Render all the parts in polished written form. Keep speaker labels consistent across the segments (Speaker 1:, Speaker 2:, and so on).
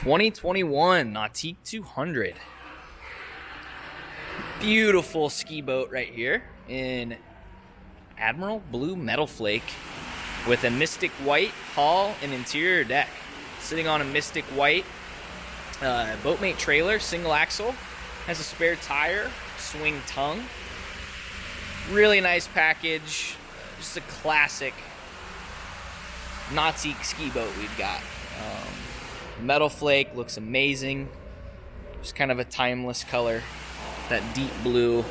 Speaker 1: 2021 Nautique 200. Beautiful ski boat right here in Admiral blue metal flake with a Mystic white hull and interior deck. Sitting on a Mystic white boatmate trailer, single axle, has a spare tire, swing tongue. Really nice package, just a classic Nautique ski boat we've got. Metal flake looks amazing. Just kind of a timeless color, that deep blue.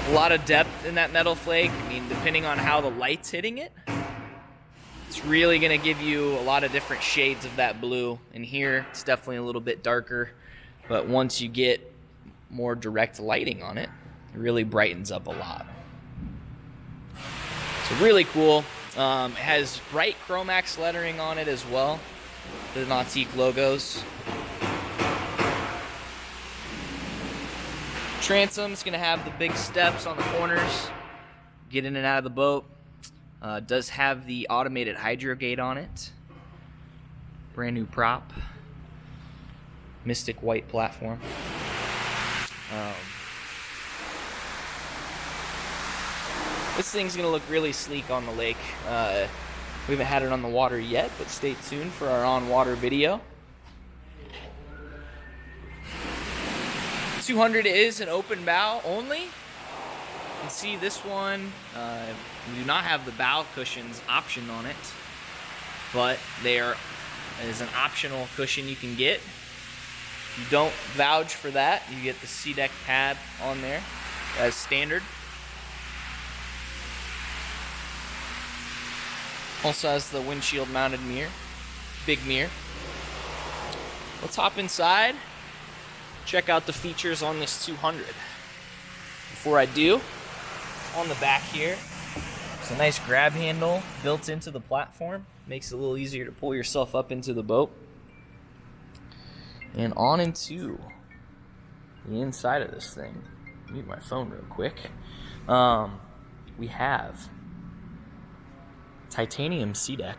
Speaker 1: A lot of depth in that metal flake. I mean, depending on how the light's hitting it, it's really gonna give you a lot of different shades of that blue. In here, it's definitely a little bit darker, but once you get more direct lighting on it, it really brightens up a lot. So really cool. It has bright Chromax lettering on it as well, the Nautique logos. Transom's gonna have the big steps on the corners, get in and out of the boat. Does have the automated hydro gate on it. Brand new prop. Mystic white platform. This thing's gonna look really sleek on the lake. We haven't had it on the water yet, but stay tuned for our on-water video. 200 is an open bow only. You can see this one, we do not have the bow cushions option on it, but there is an optional cushion you can get. If you don't vouch for that, you get the C-deck pad on there as standard. Also has the windshield mounted mirror, big mirror. Let's hop inside, check out the features on this 200. Before I do, on the back here, it's a nice grab handle built into the platform. Makes it a little easier to pull yourself up into the boat. And on into the inside of this thing. Mute my phone real quick. We have titanium C-deck.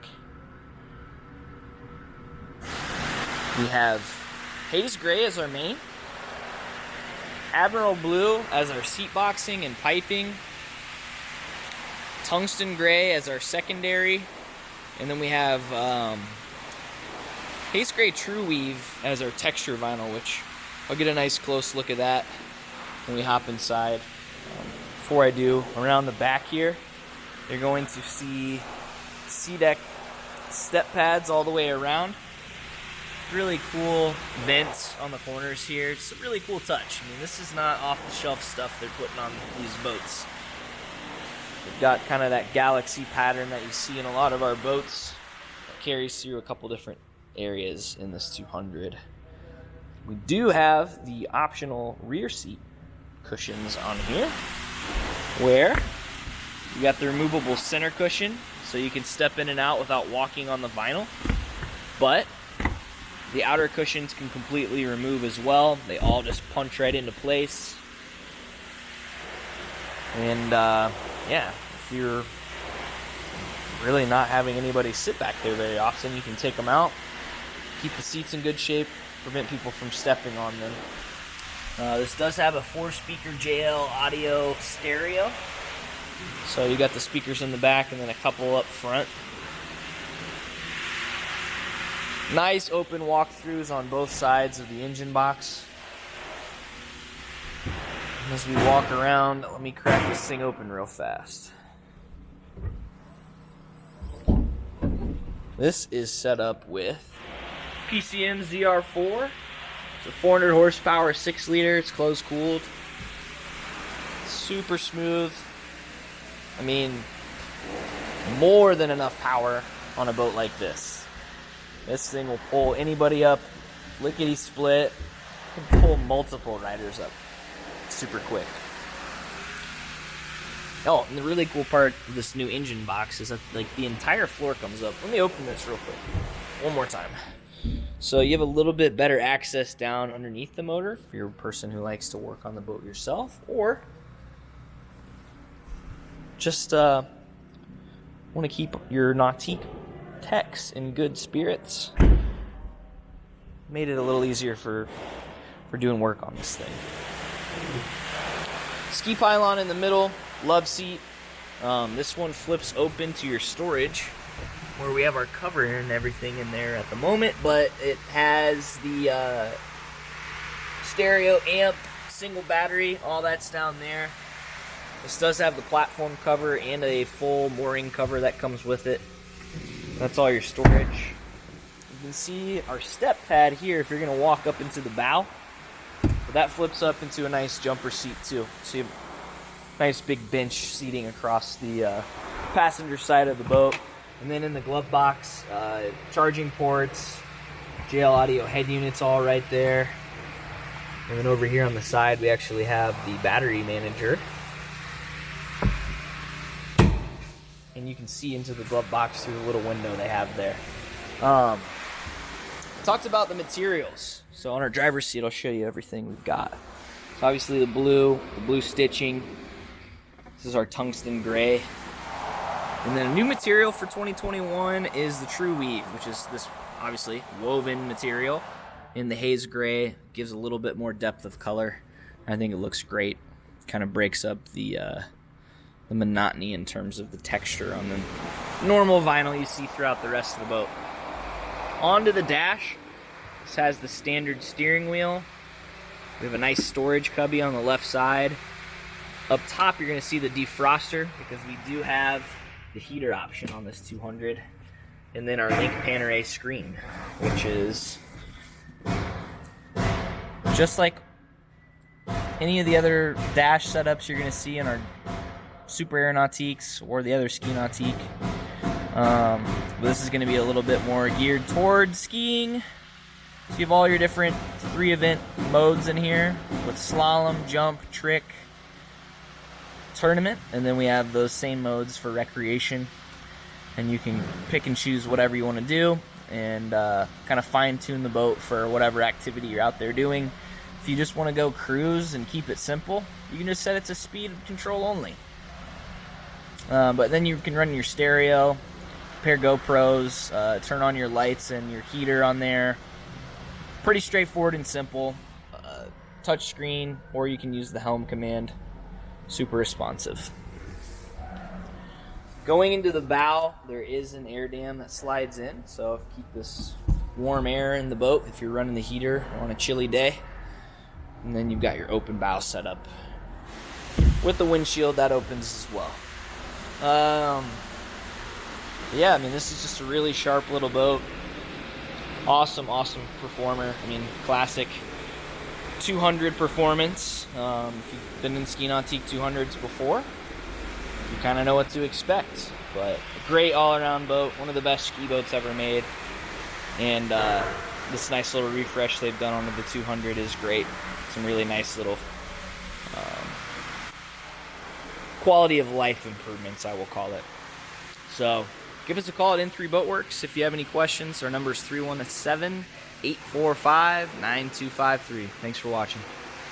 Speaker 1: We have haze gray as our main, Admiral blue as our seat boxing and piping, tungsten gray as our secondary, and then we have haze gray true weave as our texture vinyl, which I'll get a nice close look at that when we hop inside. Before I do, around the back here, you're going to see C-deck step pads all the way around. Really cool vents on the corners here. It's a really cool touch. I mean, this is not off-the-shelf stuff they're putting on these boats. We've got kind of that galaxy pattern that you see in a lot of our boats that carries through a couple different areas in this 200. We do have the optional rear seat cushions on here, where you got the removable center cushion, so you can step in and out without walking on the vinyl. But the outer cushions can completely remove as well. They all just punch right into place. And yeah, if you're really not having anybody sit back there very often, you can take them out, keep the seats in good shape, prevent people from stepping on them. This does have a 4-speaker JL audio stereo. So you got the speakers in the back and then a couple up front. Nice open walkthroughs on both sides of the engine box. And as we walk around, let me crack this thing open real fast. This is set up with PCM ZR4. It's a 400 horsepower, 6 liter. It's closed cooled. Super smooth. I mean, more than enough power on a boat like this. This thing will pull anybody up, lickety split. It can pull multiple riders up super quick. Oh, and the really cool part of this new engine box is that like the entire floor comes up. Let me open this real quick. One more time. So you have a little bit better access down underneath the motor if you're a person who likes to work on the boat yourself, or just want to keep your Nautique techs in good spirits. made it a little easier for doing work on this thing. Ski pylon in the middle, love seat. This one flips open to your storage, where we have our cover and everything in there at the moment, but it has the stereo, amp, single battery, all that's down there. This does have the platform cover and a full mooring cover that comes with it. That's all your storage. You can see our step pad here if you're going to walk up into the bow. But that flips up into a nice jumper seat too. So you have nice big bench seating across the passenger side of the boat. And then in the glove box, charging ports, JL audio head units all right there. And then over here on the side, we actually have the battery manager. And you can see into the glove box through the little window they have there. Talked about the materials. So on our driver's seat, I'll show you everything we've got. So obviously the blue stitching. This is our tungsten gray. And then a new material for 2021 is the True Weave, which is this obviously woven material in the haze gray. Gives a little bit more depth of color. I think it looks great. Kind of breaks up the monotony in terms of the texture on the normal vinyl you see throughout the rest of the boat. Onto the dash. This has the standard steering wheel. We have a nice storage cubby on the left side. Up top you're going to see the defroster because we do have the heater option on this 200. And then our Link Panerai screen, which is just like any of the other dash setups you're going to see in our Super Air Nautiques or the other Ski Nautique. This is going to be a little bit more geared toward skiing. So you have all your different 3 event modes in here with slalom, jump, trick, tournament, and then we have those same modes for recreation. And you can pick and choose whatever you want to do and kind of fine tune the boat for whatever activity you're out there doing. If you just want to go cruise and keep it simple, you can just set it to speed control only. But then you can run your stereo, pair GoPros, turn on your lights and your heater on there. Pretty straightforward and simple. Touch screen, or you can use the helm command. Super responsive. Going into the bow, there is an air dam that slides in, so keep this warm air in the boat if you're running the heater on a chilly day. And then you've got your open bow setup. With the windshield, that opens as well. Yeah, I mean, this is just a really sharp little boat. Awesome performer. I mean, classic 200 performance. If you've been in Ski Nautique 200s before, you kind of know what to expect. But a great all-around boat, one of the best ski boats ever made. And this nice little refresh they've done on the 200 is great. Some really nice little quality of life improvements, I will call it. So give us a call at N3 Boatworks if you have any questions. Our number is 317-845-9253. Thanks for watching.